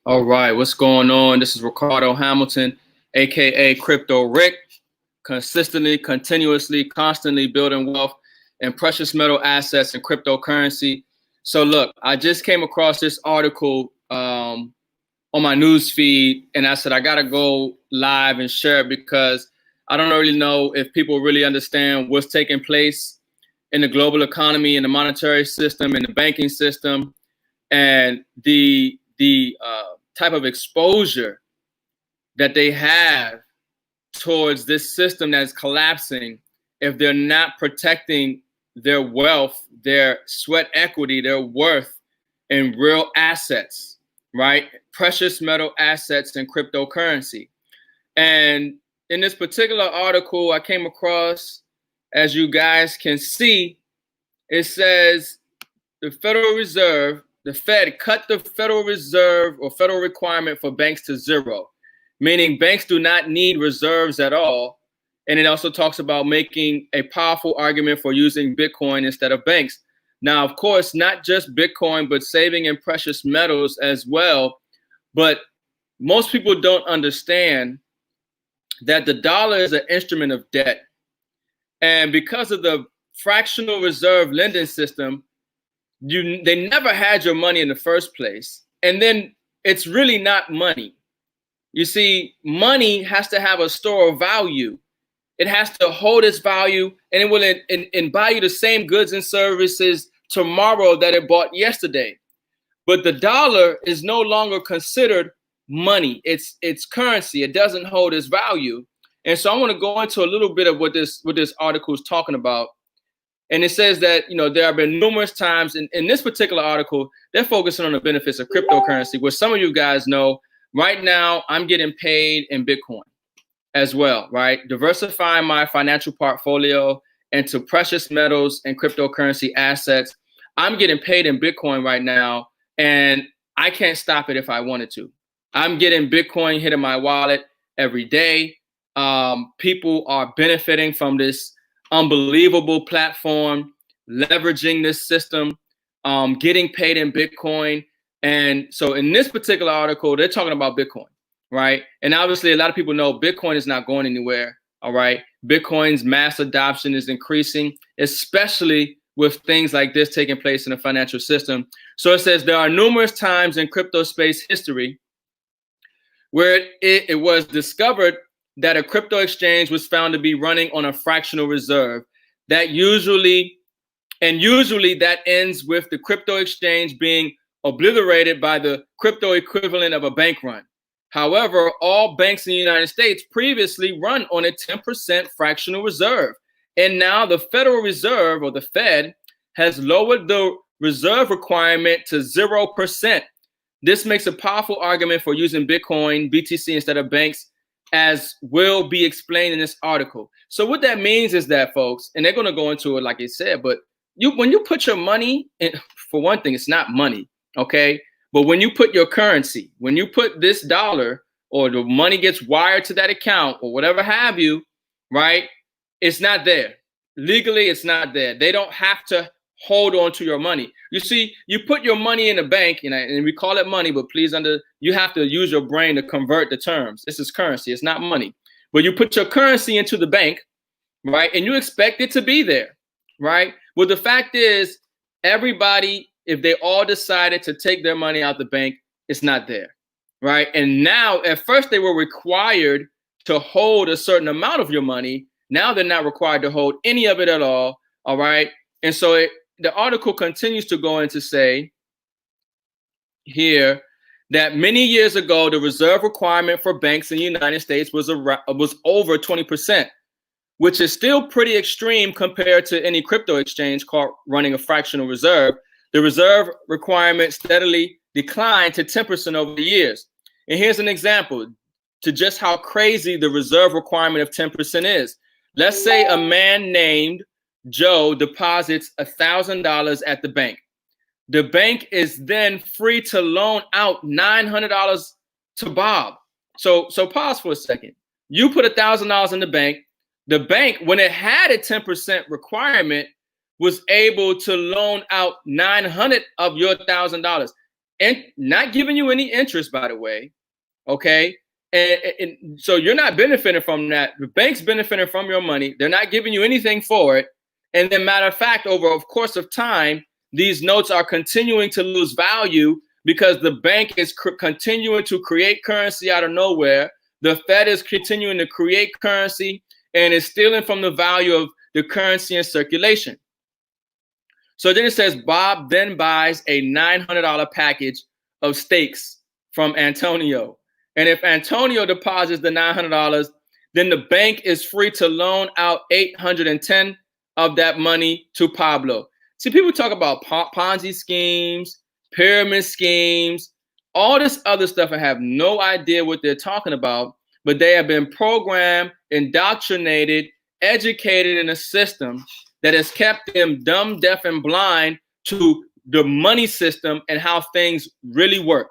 All right, what's going on? This is Ricardo Hamilton, aka Crypto Rick, consistently, continuously, constantly building wealth in precious metal assets and cryptocurrency. So look, I just came across this article on my news feed, and I said I gotta go live and share it because I don't really know if people really understand what's taking place in the global economy, in the monetary system, in the banking system, and the type of exposure that they have towards this system that's collapsing if they're not protecting their wealth, their sweat equity, their worth in real assets, right? Precious metal assets and cryptocurrency. And in this particular article I came across, as you guys can see, it says the Federal Reserve, the Fed, cut the Federal Reserve or federal requirement for banks to zero, meaning banks do not need reserves at all. And it also talks about making a powerful argument for using Bitcoin instead of banks. Now, of course, not just Bitcoin, but saving in precious metals as well. But most people don't understand that the dollar is an instrument of debt. And because of the fractional reserve lending system, they never had your money in the first place. And then it's really not money. You see, money has to have a store of value. It has to hold its value, and it will buy you the same goods and services tomorrow that it bought yesterday. But the dollar is no longer considered money. It's currency. It doesn't hold its value. And so I want to go into a little bit of what this article is talking about. And it says that, there have been numerous times in this particular article, they're focusing on the benefits of cryptocurrency, which some of you guys know. Right now, I'm getting paid in Bitcoin as well, right? Diversifying my financial portfolio into precious metals and cryptocurrency assets. I'm getting paid in Bitcoin right now, and I can't stop it if I wanted to. I'm getting Bitcoin hitting my wallet every day. People are benefiting from this unbelievable platform, leveraging this system, getting paid in Bitcoin. And so in this particular article, they're talking about Bitcoin, right? And obviously a lot of people know Bitcoin is not going anywhere, all right? Bitcoin's mass adoption is increasing, especially with things like this taking place in the financial system. So it says there are numerous times in crypto space history where it was discovered that a crypto exchange was found to be running on a fractional reserve. That usually that ends with the crypto exchange being obliterated by the crypto equivalent of a bank run. However, all banks in the United States previously run on a 10% fractional reserve. And now the Federal Reserve, or the Fed, has lowered the reserve requirement to 0%. This makes a powerful argument for using Bitcoin, BTC, instead of banks, as will be explained in this article. So what that means is that, folks, and they're going to go into it like I said, but when you put your money in, for one thing, it's not money, okay? But when you put your currency, when you put this dollar, or the money gets wired to that account or whatever have you, right? It's not there. Legally, it's not there. They don't have to hold on to your money. You see, you put your money in a bank, and we call it money, but please you have to use your brain to convert the terms. This is currency. It's not money. But you put your currency into the bank, right? And you expect it to be there, right? Well, the fact is, everybody, if they all decided to take their money out the bank, it's not there, right? And now, at first, they were required to hold a certain amount of your money. Now they're not required to hold any of it at all right? And so the article continues to go in to say here that many years ago, the reserve requirement for banks in the United States was over 20%, which is still pretty extreme compared to any crypto exchange caught running a fractional reserve. The reserve requirement steadily declined to 10% over the years. And here's an example to just how crazy the reserve requirement of 10% is. Let's say a man named Joe deposits $1,000 at the bank. The bank is then free to loan out $900 to Bob. So pause for a second. You put $1,000 in the bank. The bank, when it had a 10% requirement, was able to loan out $900 of your $1,000. and not giving you any interest, by the way. Okay. And so you're not benefiting from that. The bank's benefiting from your money. They're not giving you anything for it. And then, matter of fact, over a course of time, these notes are continuing to lose value because the bank is continuing to create currency out of nowhere. The Fed is continuing to create currency and is stealing from the value of the currency in circulation. So then it says Bob then buys a $900 package of steaks from Antonio. And if Antonio deposits the $900, then the bank is free to loan out $810 of that money to Pablo. See, people talk about Ponzi schemes, pyramid schemes, all this other stuff. I have no idea what they're talking about, but they have been programmed, indoctrinated, educated in a system that has kept them dumb, deaf, and blind to the money system and how things really work,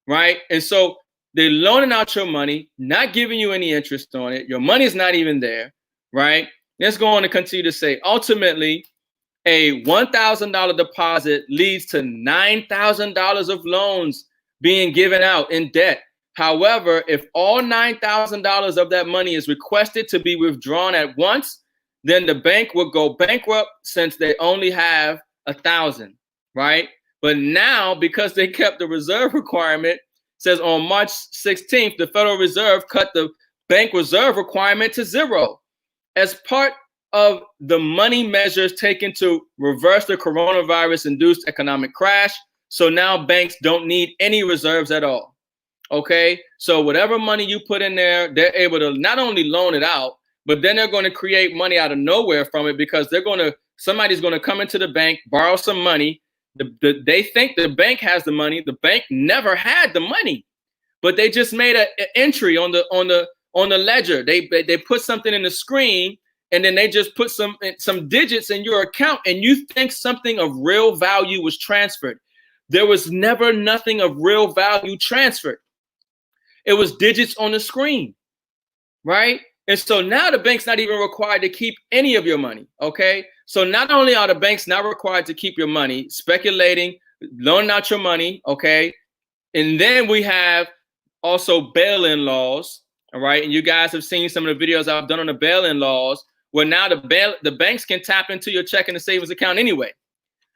right? And so they're loaning out your money, not giving you any interest on it. Your money's not even there, right? Let's go on and continue to say, ultimately, a $1,000 deposit leads to $9,000 of loans being given out in debt. However, if all $9,000 of that money is requested to be withdrawn at once, then the bank will go bankrupt since they only have 1,000, right? But now, because they kept the reserve requirement, says on March 16th, the Federal Reserve cut the bank reserve requirement to 0 as part of the money measures taken to reverse the coronavirus-induced economic crash. So now banks don't need any reserves at all. Okay, so whatever money you put in there, they're able to not only loan it out, but then they're going to create money out of nowhere from it because somebody's going to come into the bank, borrow some money. They think the bank has the money. The bank never had the money, but they just made an entry on the ledger. They put something in the screen, and then they just put some digits in your account, and you think something of real value was transferred. There was never nothing of real value transferred. It was digits on the screen, right? And so now the bank's not even required to keep any of your money, okay? So not only are the banks not required to keep your money, speculating, loaning out your money, okay? And then we have also bail-in laws, all right? And you guys have seen some of the videos I've done on the bail-in laws, where now the banks can tap into your checking and savings account anyway,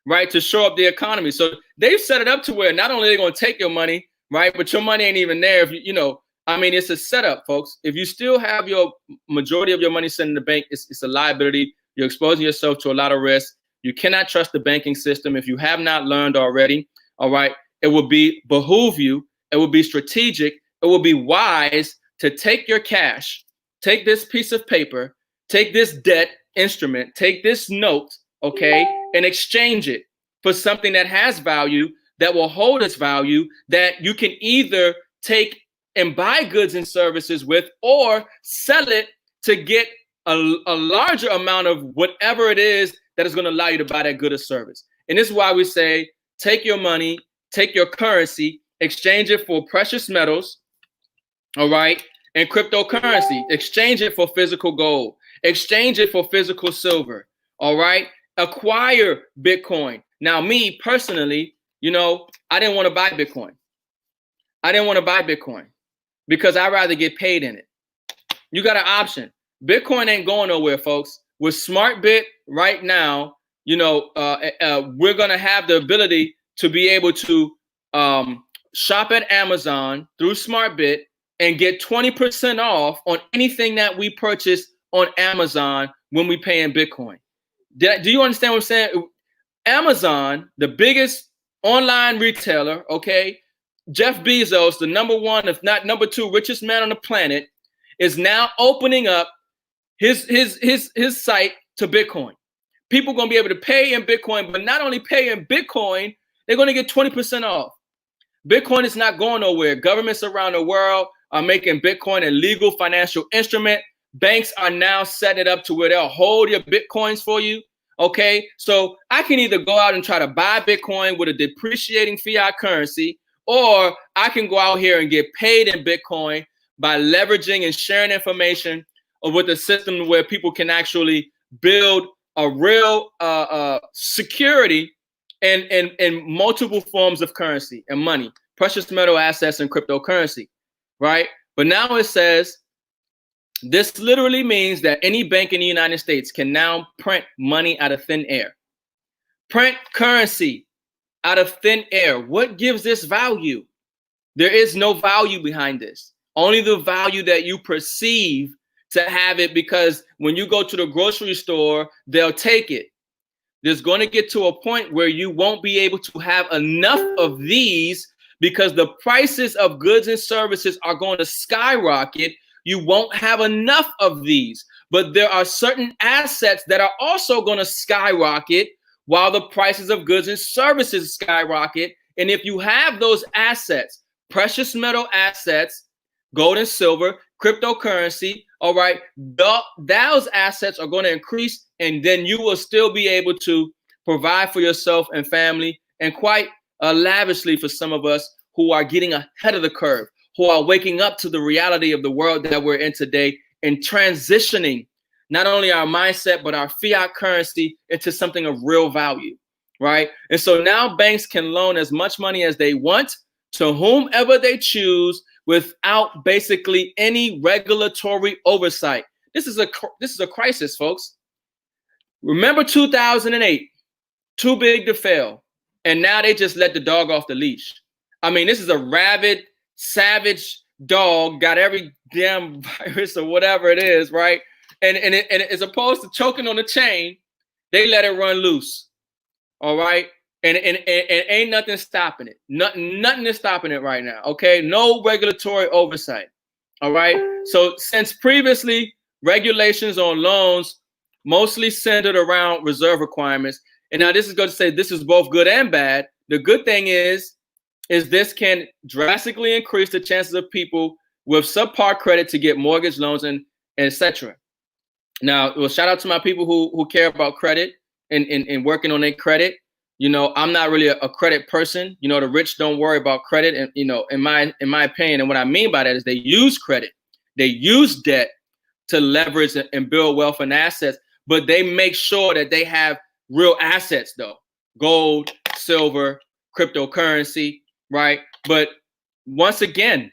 right, to shore up the economy. So they've set it up to where not only are they going to take your money, right, but your money ain't even there. If it's a setup, folks. If you still have your majority of your money sitting in the bank, it's a liability. You're exposing yourself to a lot of risk. You cannot trust the banking system. If you have not learned already, all right, it will behoove you. It will be strategic. It will be wise to take your cash, take this piece of paper, take this debt instrument, take this note, okay, and exchange it for something that has value, that will hold its value, that you can either take and buy goods and services with, or sell it to get a larger amount of whatever it is that is going to allow you to buy that good or service. And this is why we say, take your money, take your currency, exchange it for precious metals, all right, and cryptocurrency. Exchange it for physical gold. Exchange it for physical silver, all right? Acquire Bitcoin. Now, me personally, I didn't want to buy Bitcoin. I didn't want to buy Bitcoin because I'd rather get paid in it. You got an option. Bitcoin ain't going nowhere, folks. With SmartBit right now, we're going to have the ability to be able to shop at Amazon through SmartBit and get 20% off on anything that we purchase on Amazon when we pay in Bitcoin. Do you understand what I'm saying? Amazon, the biggest online retailer, okay, Jeff Bezos, the number one, if not number two richest man on the planet, is now opening up his site to Bitcoin. People are going to be able to pay in Bitcoin, but not only pay in Bitcoin, they're going to get 20% off. Bitcoin is not going nowhere. Governments around the world are making Bitcoin a legal financial instrument. Banks are now setting it up to where they'll hold your Bitcoins for you. Okay, so I can either go out and try to buy Bitcoin with a depreciating fiat currency, or I can go out here and get paid in Bitcoin by leveraging and sharing information with a system where people can actually build a real security and multiple forms of currency and money, precious metal assets and cryptocurrency, right? But now it says this literally means that any bank in the United States can now print money out of thin air. Print currency out of thin air. What gives this value? There is no value behind this. Only the value that you perceive to have it, because when you go to the grocery store, they'll take it. There's going to get to a point where you won't be able to have enough of these because the prices of goods and services are going to skyrocket. You won't have enough of these, but there are certain assets that are also going to skyrocket while the prices of goods and services skyrocket. And if you have those assets, precious metal assets, gold and silver, cryptocurrency, all right, those assets are going to increase, and then you will still be able to provide for yourself and family, and quite lavishly for some of us who are getting ahead of the curve, who are waking up to the reality of the world that we're in today and transitioning not only our mindset, but our fiat currency into something of real value, right? And so now banks can loan as much money as they want to whomever they choose without basically any regulatory oversight. This is a crisis, folks. Remember 2008, too big to fail. And now they just let the dog off the leash. I mean, this is a rabid, savage dog, got every damn virus or whatever it is, right? And as opposed to choking on the chain, they let it run loose. All right. And ain't nothing stopping it. Nothing is stopping it right now. Okay. No regulatory oversight. All right. So since previously regulations on loans mostly centered around reserve requirements, and now this is going to say this is both good and bad. The good thing is this can drastically increase the chances of people with subpar credit to get mortgage loans and etc. Now, well, shout out to my people who care about credit and working on their credit. You know, I'm not really a credit person. You know, the rich don't worry about credit. And, you know, in my opinion, and what I mean by that is they use credit. They use debt to leverage and build wealth and assets, but they make sure that they have real assets, though. Gold, silver, cryptocurrency, right? But once again,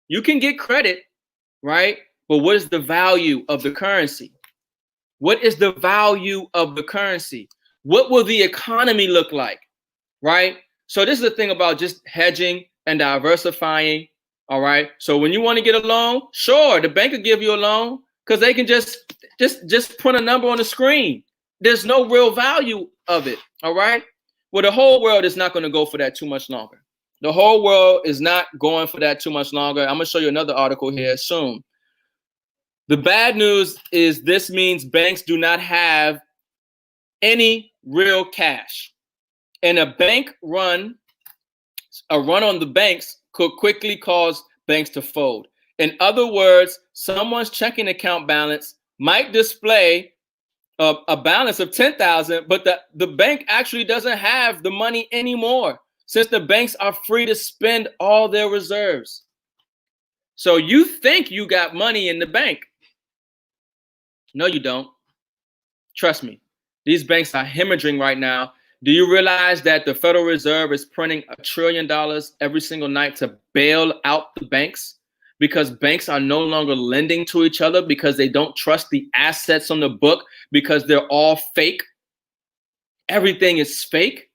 you can get credit, right? But what is the value of the currency? What is the value of the currency? What will the economy look like, right? So this is the thing about just hedging and diversifying, all right? So when you want to get a loan, sure, the bank will give you a loan because they can just put a number on the screen. There's no real value of it, all right? Well, the whole world is not going to go for that too much longer. The whole world is not going for that too much longer. I'm going to show you another article here soon. The bad news is this means banks do not have any real cash. And a run on the banks could quickly cause banks to fold. In other words, someone's checking account balance might display a balance of 10,000, but the bank actually doesn't have the money anymore, since the banks are free to spend all their reserves. So you think you got money in the bank. No, you don't. Trust me. These banks are hemorrhaging right now. Do you realize that the Federal Reserve is printing $1 trillion every single night to bail out the banks? Because banks are no longer lending to each other because they don't trust the assets on the book because they're all fake. Everything is fake.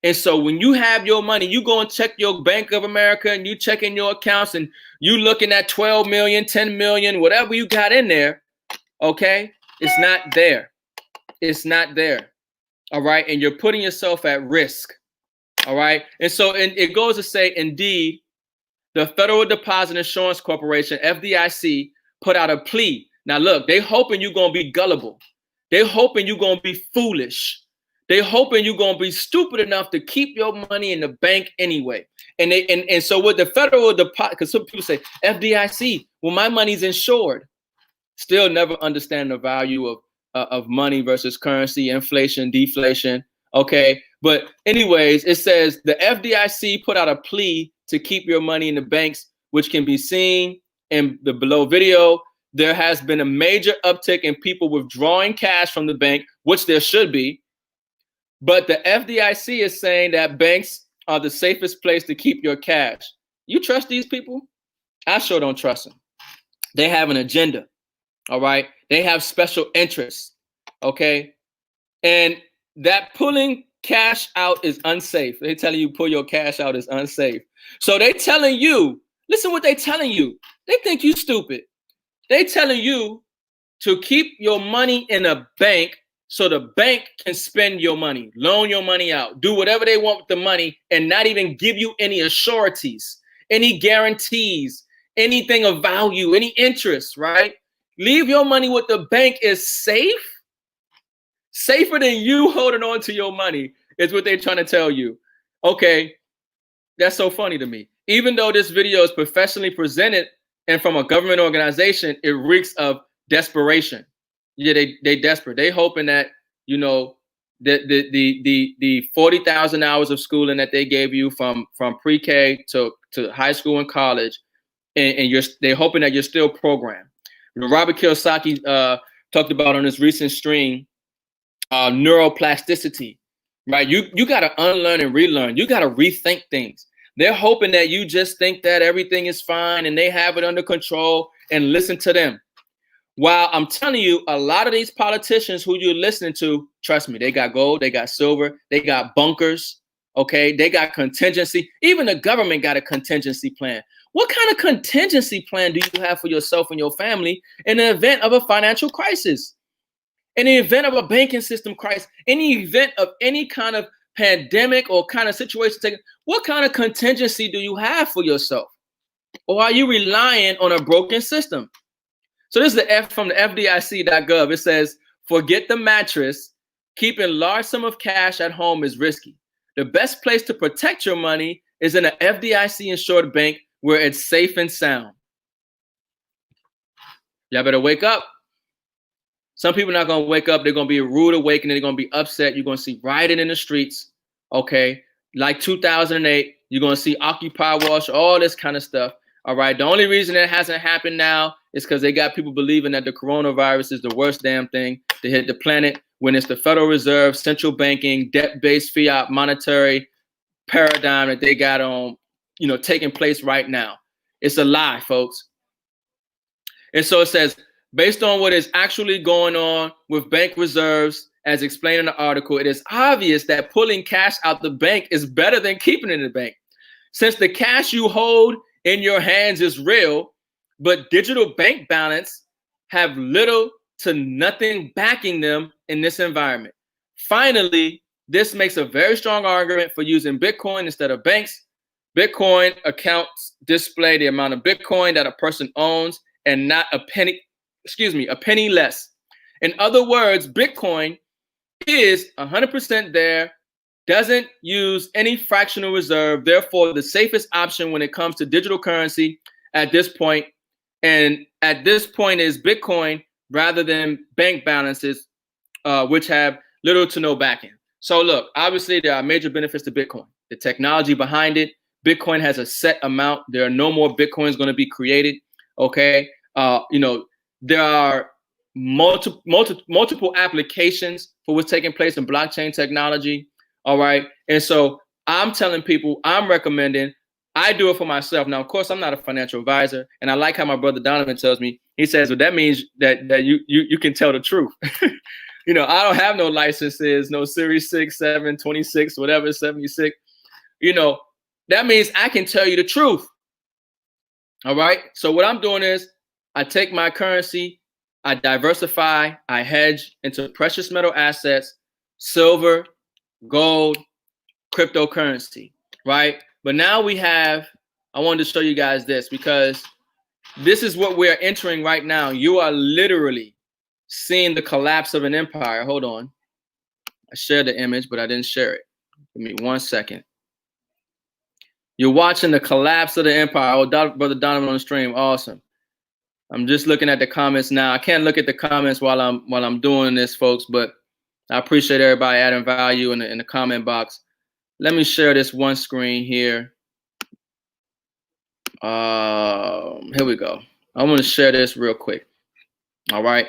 And so when you have your money, you go and check your Bank of America and you check in your accounts and you looking at 12 million, 10 million, whatever you got in there, okay? It's not there. It's not there. All right. And you're putting yourself at risk. All right. And so it goes to say, indeed, the Federal Deposit Insurance Corporation, FDIC, put out a plea. Now, look, they hoping you're going to be gullible. They hoping you're going to be foolish. They hoping you're going to be stupid enough to keep your money in the bank anyway. And so with the Federal Deposit, because some people say, FDIC, well, my money's insured. Still never understand the value of money versus currency, inflation, deflation. Okay. But anyways, it says the FDIC put out a plea to keep your money in the banks, which can be seen in the below video. There has been a major uptick in people withdrawing cash from the bank, which there should be. But the FDIC is saying that banks are the safest place to keep your cash. You trust these people? I sure don't trust them. They have an agenda. All right. They have special interests. Okay. And that pulling cash out is unsafe. They're telling you pull your cash out is unsafe. So they telling you, listen what they telling you. They think you stupid. They telling you to keep your money in a bank so the bank can spend your money, loan your money out, do whatever they want with the money, and not even give you any assurities, any guarantees, anything of value, any interest, right? Leave your money with the bank is safe. Safer than you holding on to your money is what they're trying to tell you. Okay, that's so funny to me. Even though this video is professionally presented and from a government organization, it reeks of desperation. Yeah, they desperate. They hoping that, you know, the 40,000 hours of schooling that they gave you from pre-K to high school and college, and they're hoping that you're still programmed. Robert Kiyosaki talked about on his recent stream neuroplasticity, right? You got to unlearn and relearn. You got to rethink things. They're hoping that you just think that everything is fine and they have it under control and listen to them. While I'm telling you, a lot of these politicians who you're listening to, trust me, they got gold, they got silver, they got bunkers, okay? They got contingency. Even the government got a contingency plan. What kind of contingency plan do you have for yourself and your family in the event of a financial crisis? In the event of a banking system crisis, any event of any kind of pandemic or kind of situation, what kind of contingency do you have for yourself? Or are you relying on a broken system? So this is the F from the FDIC.gov. It says, forget the mattress. Keeping large sum of cash at home is risky. The best place to protect your money is in an FDIC insured bank where it's safe and sound. Y'all better wake up. Some people are not going to wake up. They're going to be a rude awakening. They're going to be upset. You're going to see rioting in the streets. Okay. Like 2008, you're going to see Occupy Wall Street, all this kind of stuff. All right. The only reason it hasn't happened now is because they got people believing that the coronavirus is the worst damn thing to hit the planet when it's the Federal Reserve, central banking, debt-based fiat monetary paradigm that they got on, you know, taking place right now. It's a lie, folks. And so it says, based on what is actually going on with bank reserves, as explained in the article, it is obvious that pulling cash out the bank is better than keeping it in the bank. Since the cash you hold in your hands is real, but digital bank balance have little to nothing backing them in this environment. Finally, this makes a very strong argument for using Bitcoin instead of banks. Bitcoin accounts display the amount of Bitcoin that a person owns and not a penny less. In other words, Bitcoin is 100% there, doesn't use any fractional reserve, therefore the safest option when it comes to digital currency at this point. And at this point is Bitcoin rather than bank balances, which have little to no backing. So look, obviously there are major benefits to Bitcoin. The technology behind it, Bitcoin has a set amount. There are no more Bitcoins going to be created. Okay. You know, there are multiple applications for what's taking place in blockchain technology. All right. And so I'm telling people, I'm recommending, I do it for myself. Now, of course, I'm not a financial advisor. And I like how my brother Donovan tells me, he says, well, that means that you can tell the truth. You know, I don't have no licenses, no Series 6, 7, 26, whatever, 76. You know, that means I can tell you the truth. All right. So what I'm doing is I take my currency, I diversify, I hedge into precious metal assets, silver, gold, cryptocurrency, right? But now I wanted to show you guys this because this is what we're entering right now. You are literally seeing the collapse of an empire. Hold on. I shared the image, but I didn't share it. Give me 1 second. You're watching the collapse of the empire. Oh, Brother Donovan on the stream. Awesome. I'm just looking at the comments now. I can't look at the comments while I'm doing this, folks, but I appreciate everybody adding value in the comment box. Let me share this one screen here. Here we go. I want to share this real quick. All right.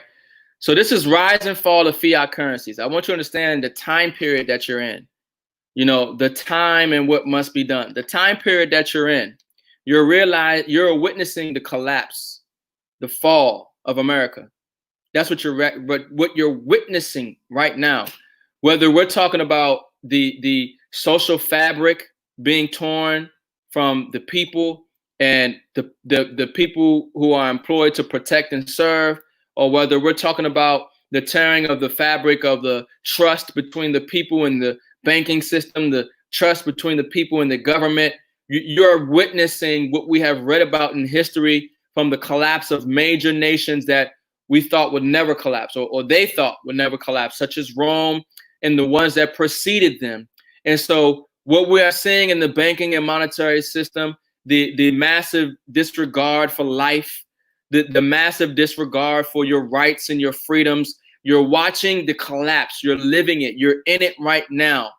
So this is rise and fall of fiat currencies. I want you to understand the time period that you're in. You know, the time and what must be done. The time period that you're in, you're witnessing the collapse, the fall of America. That's what you're witnessing right now. Whether we're talking about the social fabric being torn from the people and the people who are employed to protect and serve, or whether we're talking about the tearing of the fabric of the trust between the people and the banking system, the trust between the people and the government. You're witnessing what we have read about in history from the collapse of major nations that we thought would never collapse, or they thought would never collapse, such as Rome and the ones that preceded them. And so what we are seeing in the banking and monetary system, the massive disregard for life, the massive disregard for your rights and your freedoms, you're watching the collapse, you're living it, you're in it right now,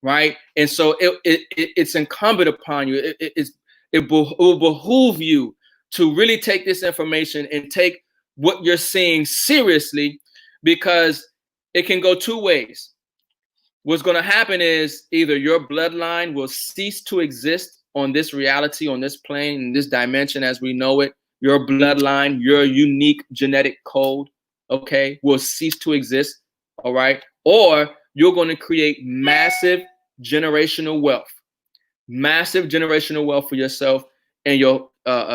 right? And so it's incumbent upon you, it will behoove you to really take this information and take what you're seeing seriously, because it can go two ways. What's going to happen is either your bloodline will cease to exist on this reality, on this plane, in this dimension as we know it. Your bloodline, your unique genetic code, okay, will cease to exist, all right? Or you're going to create massive generational wealth for yourself and your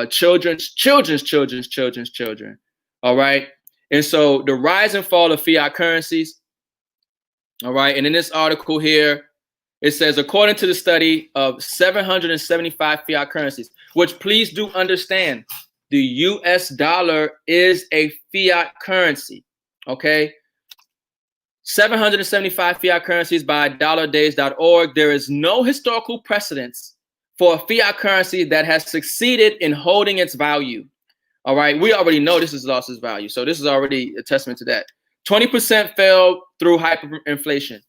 children's children, all right? And so the rise and fall of fiat currencies, all right? And in this article here, it says, according to the study of 775 fiat currencies, which please do understand, the US dollar is a fiat currency, okay? 775 fiat currencies by dollardays.org. There is no historical precedence for a fiat currency that has succeeded in holding its value. All right, we already know this has lost its value. So this is already a testament to that. 20% fell through hyperinflation.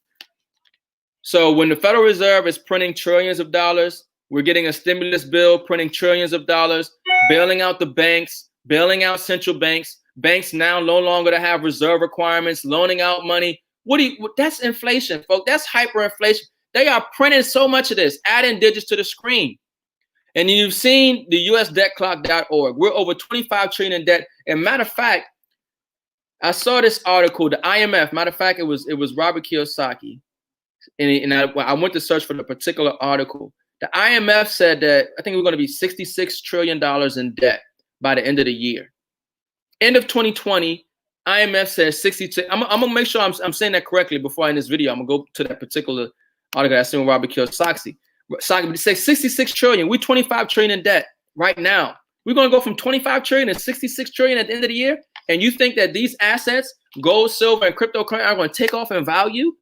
So when the Federal Reserve is printing trillions of dollars, we're getting a stimulus bill printing trillions of dollars, bailing out the banks, bailing out central banks. Banks now no longer to have reserve requirements, loaning out money. That's inflation, folks. That's hyperinflation. They are printing so much of this, adding digits to the screen. And you've seen the USDebtClock.org. We're over 25 trillion in debt. And matter of fact, I saw this article, the IMF. Matter of fact, it was Robert Kiyosaki. And I went to search for the particular article. The IMF said that I think we're going to be $66 trillion in debt by the end of the year. End of 2020, IMF says 62. I'm going to make sure I'm saying that correctly before I end this video. I'm going to go to that particular article I seen with Robert Kiyosaki. It says 66 trillion. We're 25 trillion in debt right now. We're going to go from 25 trillion to 66 trillion at the end of the year. And you think that these assets, gold, silver, and cryptocurrency, are going to take off in value?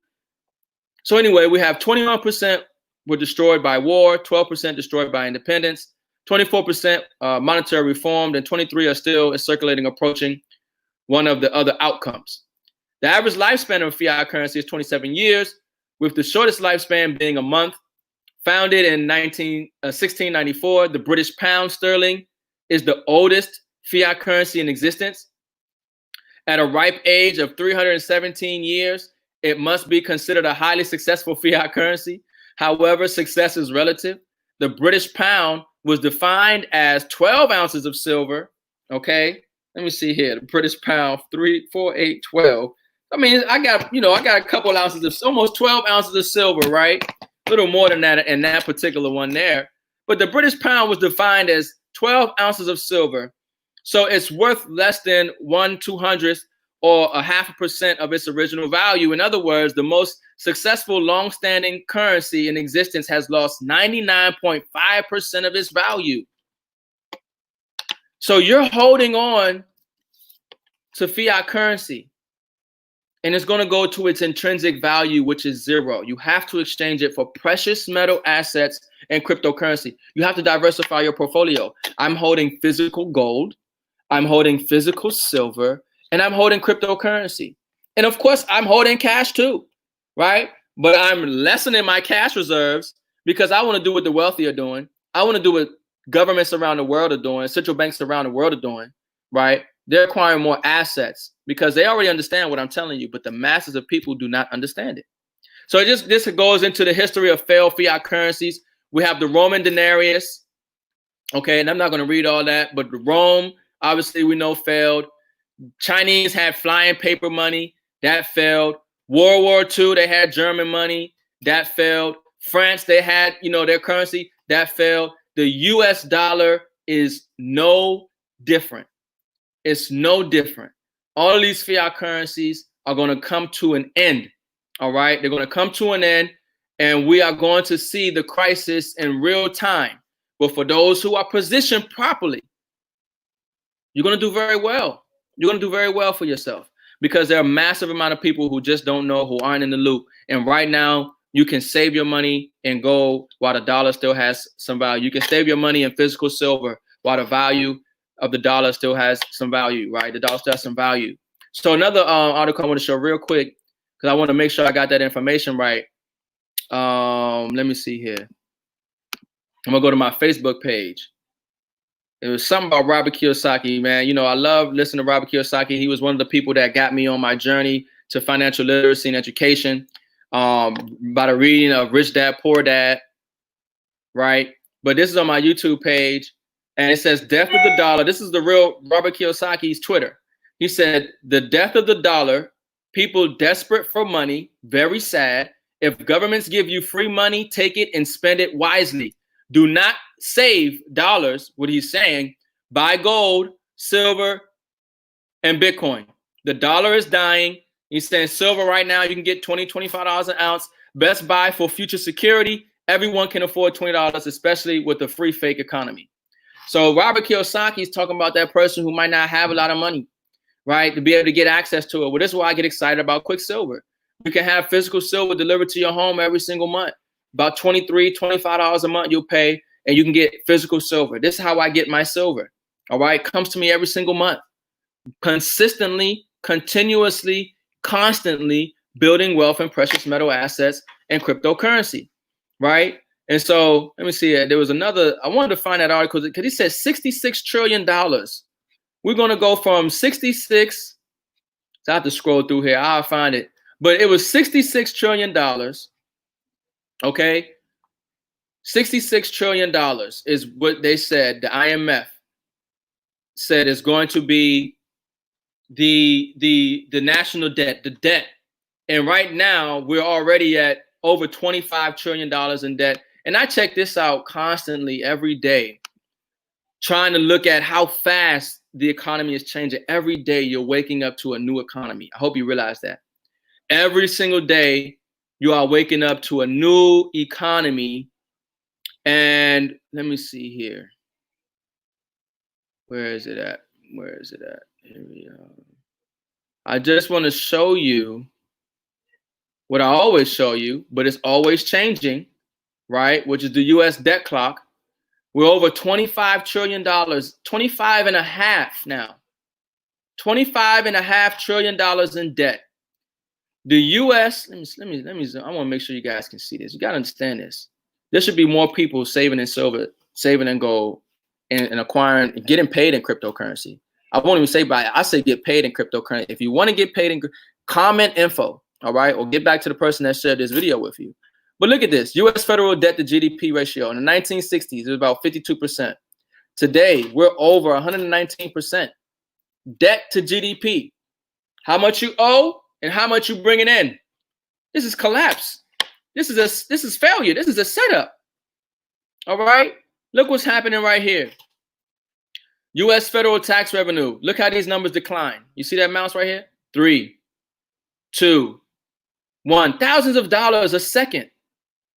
So anyway, we have 21% were destroyed by war, 12% destroyed by independence, 24% monetary reformed, and 23% are still circulating, approaching one of the other outcomes. The average lifespan of fiat currency is 27 years, with the shortest lifespan being a month. Founded in 1694, the British pound sterling is the oldest fiat currency in existence. At a ripe age of 317 years, it must be considered a highly successful fiat currency. However, success is relative. The British pound was defined as 12 ounces of silver. Okay, let me see here. The British pound, 3, 4, 8, 12. I mean, I got a couple ounces of, almost 12 ounces of silver, right? A little more than that in that particular one there. But the British pound was defined as 12 ounces of silver. So it's worth less than 1/200th or 0.5% of its original value. In other words, the most successful long-standing currency in existence has lost 99.5% of its value. So you're holding on to fiat currency, and it's going to go to its intrinsic value, which is zero. You have to exchange it for precious metal assets and cryptocurrency. You have to diversify your portfolio. I'm holding physical gold, I'm holding physical silver, and I'm holding cryptocurrency. And of course, I'm holding cash too, right? But I'm lessening my cash reserves because I want to do what the wealthy are doing. I want to do what governments around the world are doing, central banks around the world are doing, right? They're acquiring more assets because they already understand what I'm telling you, but the masses of people do not understand it. So this goes into the history of failed fiat currencies. We have the Roman denarius, okay, and I'm not going to read all that, but Rome, obviously, we know failed. Chinese had flying paper money, that failed. World War II, they had German money, that failed. France, they had, their currency, that failed. The US dollar is no different. It's no different. All of these fiat currencies are going to come to an end. All right. They're going to come to an end, and we are going to see the crisis in real time. But for those who are positioned properly, you're going to do very well. You're going to do very well for yourself, because there are a massive amount of people who just don't know, who aren't in the loop. And right now, you can save your money in gold while the dollar still has some value. You can save your money in physical silver while the value of the dollar still has some value, right? The dollar still has some value. So another article I want to show real quick, because I want to make sure I got that information right. Let me see here. I'm going to go to my Facebook page. It was something about Robert Kiyosaki, man. I love listening to Robert Kiyosaki. He was one of the people that got me on my journey to financial literacy and education by the reading of Rich Dad, Poor Dad, right? But this is on my YouTube page, and it says death of the dollar. This is the real Robert Kiyosaki's Twitter. He said, the death of the dollar, people desperate for money, very sad. If governments give you free money, take it and spend it wisely. Do not save dollars, what he's saying. Buy gold, silver, and Bitcoin. The dollar is dying. He's saying silver right now, you can get $20, $25 an ounce. Best buy for future security. Everyone can afford $20, especially with the free fake economy. So Robert Kiyosaki is talking about that person who might not have a lot of money, right, to be able to get access to it. Well, this is why I get excited about Quicksilver. You can have physical silver delivered to your home every single month. About $23, $25 a month you'll pay, and you can get physical silver. This is how I get my silver. All right. It comes to me every single month. Consistently, continuously, constantly building wealth in precious metal assets and cryptocurrency. Right. And so let me see. There was another. I wanted to find that article because he said $66 trillion. We're going to go from 66. So I have to scroll through here. I'll find it. But it was $66 trillion. Okay. $66 trillion is what they said. The IMF said is going to be the national debt, the debt. And right now we're already at over $25 trillion in debt. And I check this out constantly every day, trying to look at how fast the economy is changing. Every day you're waking up to a new economy. I hope you realize that. Every single day you are waking up to a new economy. And let me see here. Where is it at? Where is it at? Here we go. I just want to show you what I always show you, but it's always changing, right? Which is the US debt clock. We're over $25 trillion, 25 and a half now. $25.5 trillion in debt. The US, let me, I want to make sure you guys can see this. You got to understand this. There should be more people saving in silver, saving in gold, and acquiring, getting paid in cryptocurrency. I won't even say buy it. I say get paid in cryptocurrency. If you want to get paid in, comment info, all right? Or get back to the person that shared this video with you. But look at this. U.S. federal debt to GDP ratio. In the 1960s, it was about 52%. Today, we're over 119%. Debt to GDP. How much you owe and how much you bringing in. This is collapse. This is failure. This is a setup. All right? Look what's happening right here. U.S. federal tax revenue. Look how these numbers decline. You see that mouse right here? 3, 2, 1. Thousands of dollars a second.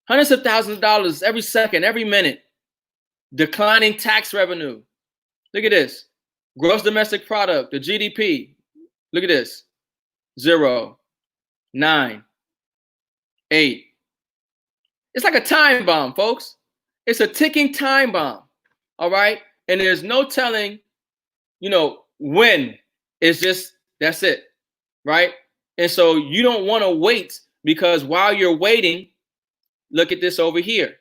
Hundreds of thousands of dollars every second, every minute. Declining tax revenue. Look at this. Gross domestic product, the GDP. Look at this. 0, 9, 8. It's like a time bomb, folks. It's a ticking time bomb. All right? And there's no telling, when. It's just, that's it. Right? And so you don't want to wait, because while you're waiting, look at this over here.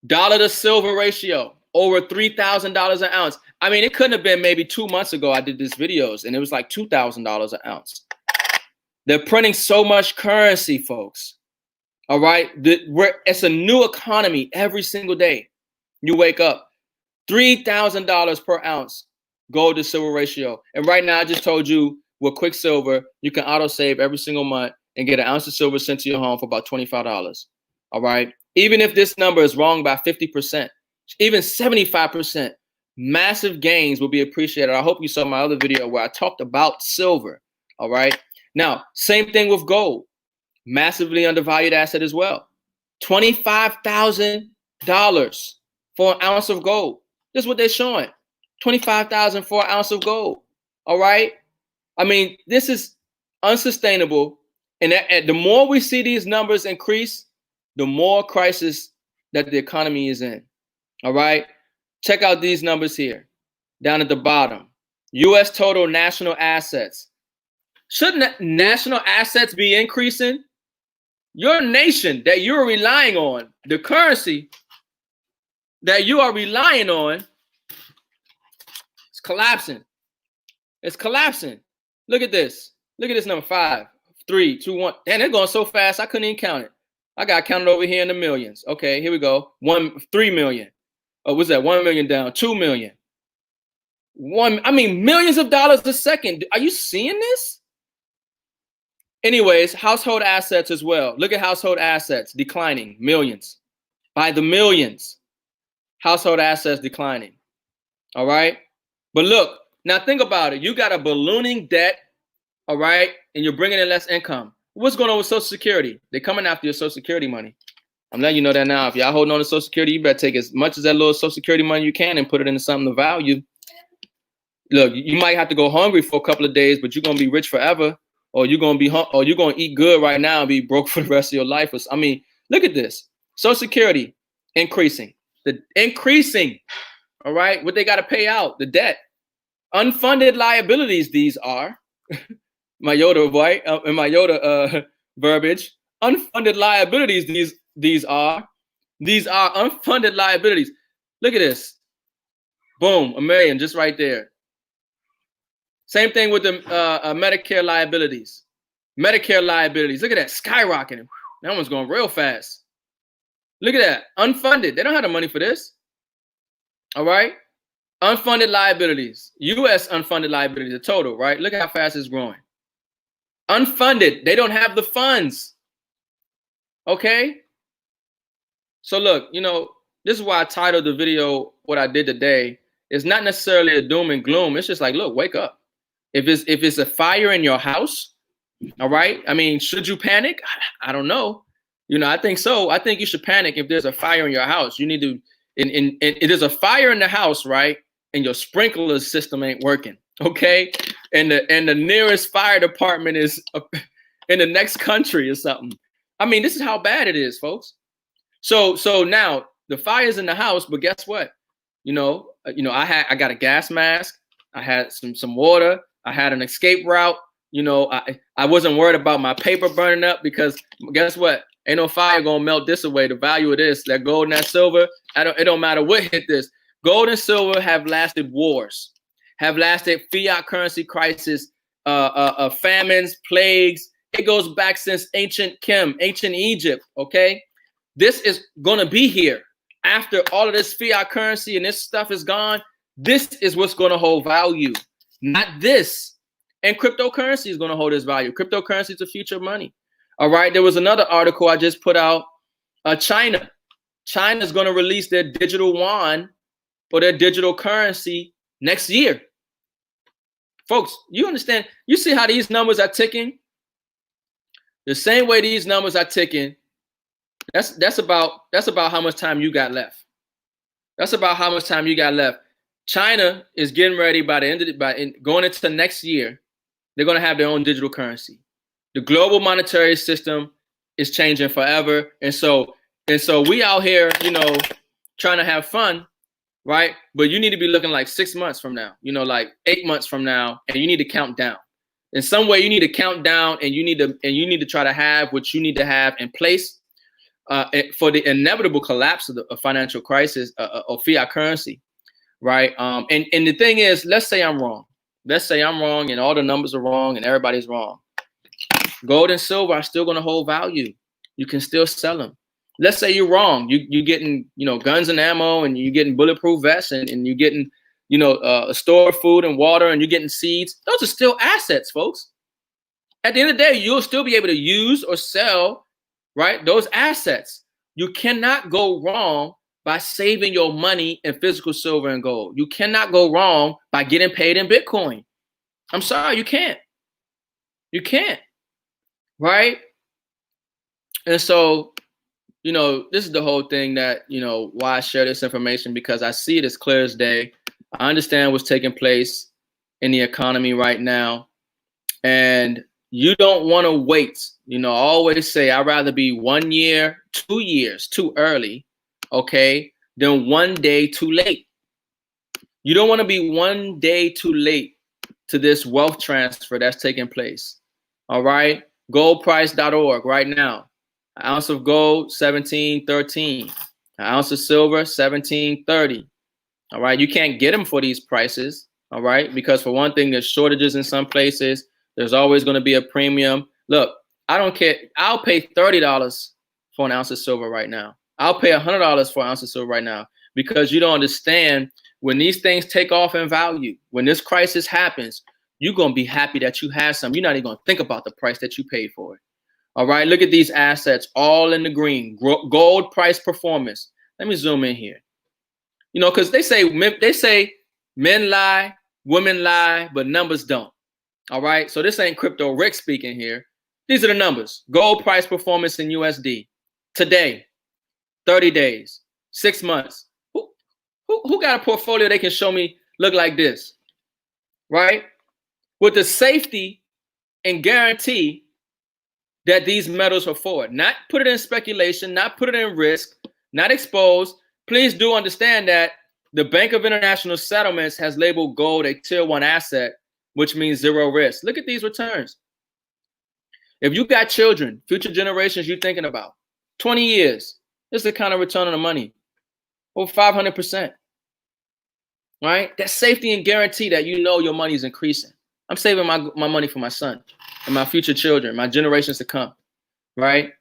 Dollar to silver ratio. over $3,000 an ounce. I mean, it couldn't have been maybe 2 months ago I did these videos and it was like $2,000 an ounce. They're printing so much currency, folks. All right. It's a new economy every single day. You wake up, $3,000 per ounce gold to silver ratio. And right now, I just told you with Quicksilver, you can auto save every single month and get an ounce of silver sent to your home for about $25. All right. Even if this number is wrong by 50%, even 75%, massive gains will be appreciated. I hope you saw my other video where I talked about silver. All right. Now, same thing with gold. Massively undervalued asset as well. $25,000 for an ounce of gold. This is what they're showing. $25,000 for an ounce of gold. All right. I mean, this is unsustainable. And the more we see these numbers increase, the more crisis that the economy is in. All right. Check out these numbers here down at the bottom. U.S. total national assets. Shouldn't national assets be increasing? Your nation that you're relying on, the currency that you are relying on, it's collapsing. It's collapsing. Look at this. Look at this number 5, 3, 2, 1. And they're going so fast, I couldn't even count it. I got counted over here in the millions. Okay, here we go. 3 million. Oh, what's that? 1 million down. 2 million. Millions of dollars a second. Are you seeing this? Anyways, household assets as well. Look at household assets declining, millions. By the millions. Household assets declining. All right. But look, now think about it. You got a ballooning debt. All right. And you're bringing in less income. What's going on with Social Security? They're coming after your Social Security money. I'm letting you know that now. If y'all holding on to Social Security, you better take as much as that little Social Security money you can and put it into something of value. Look, you might have to go hungry for a couple of days, but you're going to be rich forever. Or you're going to eat good right now and be broke for the rest of your life. I mean, look at this. Social Security increasing. All right. What they got to pay out, the debt. Unfunded liabilities, these are. My Yoda, right? In my Yoda verbiage. Unfunded liabilities, these are. These are unfunded liabilities. Look at this. Boom, $1 million just right there. Same thing with the Medicare liabilities. Medicare liabilities. Look at that, skyrocketing. That one's going real fast. Look at that, unfunded. They don't have the money for this. All right. Unfunded liabilities. U.S. unfunded liabilities, the total, right? Look at how fast it's growing. Unfunded. They don't have the funds. Okay. So look, this is why I titled the video what I did today. It's not necessarily a doom and gloom. It's just like, look, wake up. If it's a fire in your house, all right. I mean, should you panic? I don't know. I think so. I think you should panic if there's a fire in your house. You need to, and there's a fire in the house, right? And your sprinkler system ain't working. Okay. And the nearest fire department is in the next country or something. I mean, this is how bad it is, folks. So now the fire's in the house, but guess what? I got a gas mask. I had some water. I had an escape route. I wasn't worried about my paper burning up because guess what? Ain't no fire gonna melt this away. The value of this, that gold and that silver, it don't matter what hit this. Gold and silver have lasted wars, have lasted fiat currency crisis, famines, plagues. It goes back since ancient Egypt. Okay, this is gonna be here after all of this fiat currency and this stuff is gone. This is what's gonna hold value. Not this. And cryptocurrency is going to hold its value. Cryptocurrency is the future of money. All right. There was another article I just put out. China is going to release their digital yuan or their digital currency next year. Folks, you understand? You see how these numbers are ticking? The same way these numbers are ticking. That's about how much time you got left. That's about how much time you got left. China is getting ready going into next year. They're going to have their own digital currency. The global monetary system is changing forever. And so we out here, trying to have fun, right? But you need to be looking like 6 months from now, like 8 months from now, and you need to count down. In some way, you need to count down and you need to try to have what you need to have in place. for the inevitable collapse of the financial crisis of fiat currency, right? And the thing is, let's say I'm wrong. Let's say I'm wrong and all the numbers are wrong and everybody's wrong. Gold and silver are still going to hold value. You can still sell them. Let's say you're wrong. You're getting, guns and ammo, and you're getting bulletproof vests, and you're getting, a store of food and water, and you're getting seeds. Those are still assets, folks. At the end of the day, you'll still be able to use or sell, right, those assets. You cannot go wrong by saving your money in physical silver and gold. You cannot go wrong by getting paid in Bitcoin. I'm sorry, you can't. You can't, right? And so, this is the whole thing that, why I share this information, because I see it as clear as day. I understand what's taking place in the economy right now. And you don't want to wait. I always say I'd rather be 1 year, 2 years too early, okay, than 1 day too late. You don't want to be 1 day too late to this wealth transfer that's taking place. All right. Goldprice.org right now. An ounce of gold, $17.13. An ounce of silver, $17.30. All right. You can't get them for these prices. All right. Because for one thing, there's shortages in some places. There's always going to be a premium. Look, I don't care. I'll pay $30 for an ounce of silver right now. I'll pay $100 for an ounce of silver right now, because you don't understand, when these things take off in value, when this crisis happens, you're going to be happy that you have some. You're not even going to think about the price that you paid for it. All right. Look at these assets, all in the green. Gold price performance. Let me zoom in here. Because they say men lie, women lie, but numbers don't. All right. So this ain't Crypto Rick speaking here. These are the numbers. Gold price performance in USD today, 30 days, 6 months. Who got a portfolio they can show me look like this? Right? With the safety and guarantee that these metals are for. Not put it in speculation, not put it in risk, not exposed. Please do understand that the Bank of International Settlements has labeled gold a tier 1 asset, which means zero risk. Look at these returns. If you got children, future generations you're thinking about, 20 years, this is the kind of return on the money, over 500%. Right? That safety and guarantee that your money is increasing. I'm saving my money for my son and my future children, my generations to come. Right?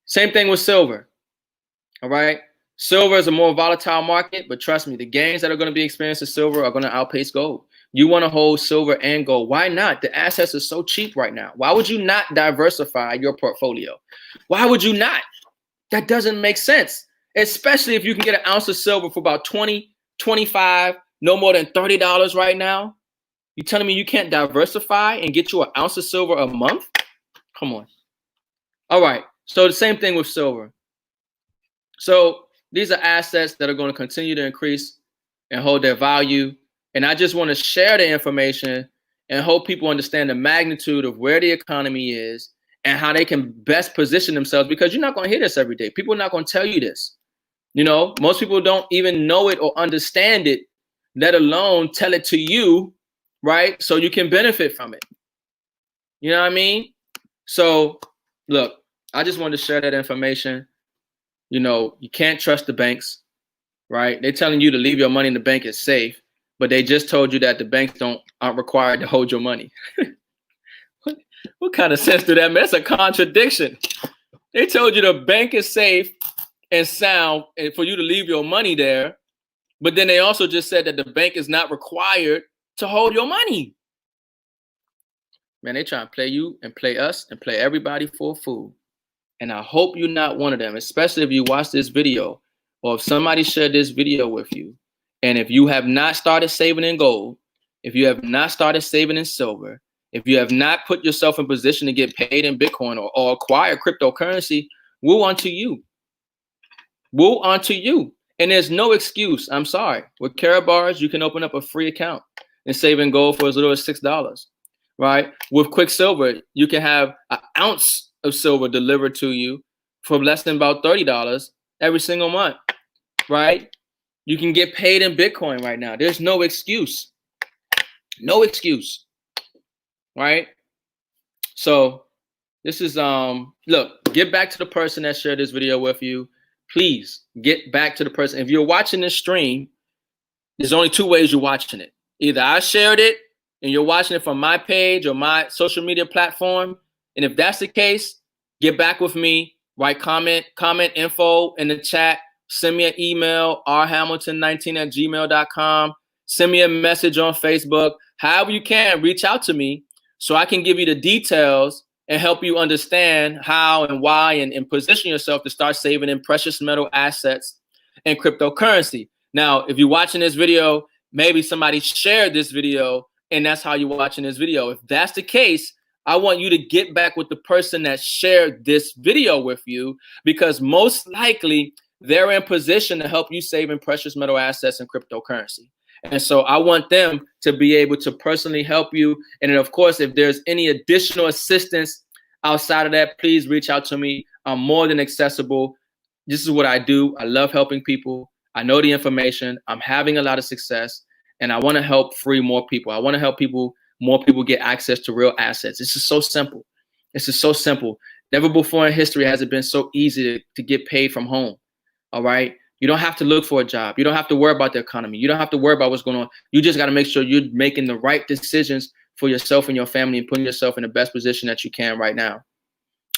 Same thing with silver. All right? Silver is a more volatile market, but trust me, the gains that are going to be experienced in silver are going to outpace gold. You want to hold silver and gold. Why not? The assets are so cheap right now. Why would you not diversify your portfolio? Why would you not? That doesn't make sense, especially if you can get an ounce of silver for about $20, $25, no more than $30 right now. You telling me you can't diversify and get you an ounce of silver a month? Come on. All right. So the same thing with silver. So these are assets that are going to continue to increase and hold their value. And I just want to share the information and hope people understand the magnitude of where the economy is and how they can best position themselves, because you're not going to hear this every day. People are not going to tell you this. Most people don't even know it or understand it, let alone tell it to you, right? So you can benefit from it. You know what I mean? So look, I just wanted to share that information. You can't trust the banks, right? They're telling you to leave your money in the bank is safe, but they just told you that the banks aren't required to hold your money. What kind of sense do that make? That's a contradiction. They told you the bank is safe and sound and for you to leave your money there, but then they also just said that the bank is not required to hold your money. Man, they try to play you and play us and play everybody for a fool. And I hope you're not one of them, especially if you watch this video or if somebody shared this video with you. And if you have not started saving in gold, if you have not started saving in silver, if you have not put yourself in position to get paid in Bitcoin or acquire cryptocurrency, woe unto you. Woe unto you. And there's no excuse. I'm sorry. With Karatbars, you can open up a free account and save in gold for as little as $6. Right? With Quicksilver, you can have an ounce of silver delivered to you for less than about $30 every single month. Right? You can get paid in Bitcoin right now. There's no excuse. No excuse. Right? So This is look, get back to the person that shared this video with you. Please get back to the person. If you're watching this stream, there's only two ways you're watching it. Either I shared it and you're watching it from my page or my social media platform. And if that's the case, get back with me, write comment info in the chat, send me an email, rhamilton19@gmail.com, send me a message on Facebook. However you can, reach out to me so I can give you the details and help you understand how and why and position yourself to start saving in precious metal assets and cryptocurrency. Now, if you're watching this video, maybe somebody shared this video and that's how you're watching this video. If that's the case, I want you to get back with the person that shared this video with you, because most likely they're in position to help you save in precious metal assets and cryptocurrency. And so I want them to be able to personally help you. And then, of course, if there's any additional assistance outside of that, please reach out to me. I'm more than accessible. This is what I do. I love helping people. I know the information. I'm having a lot of success, and I want to help free more people. I want to help more people get access to real assets. This is so simple. This is so simple. Never before in history has it been so easy to get paid from home. All right. You don't have to look for a job. You don't have to worry about the economy. You don't have to worry about what's going on. You just got to make sure you're making the right decisions for yourself and your family and putting yourself in the best position that you can right now.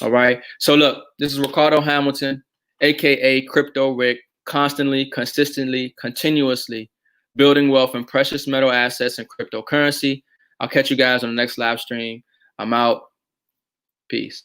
All right. So look, this is Ricardo Hamilton, aka Crypto Rick, constantly, consistently, continuously building wealth in precious metal assets and cryptocurrency. I'll catch you guys on the next live stream. I'm out. Peace.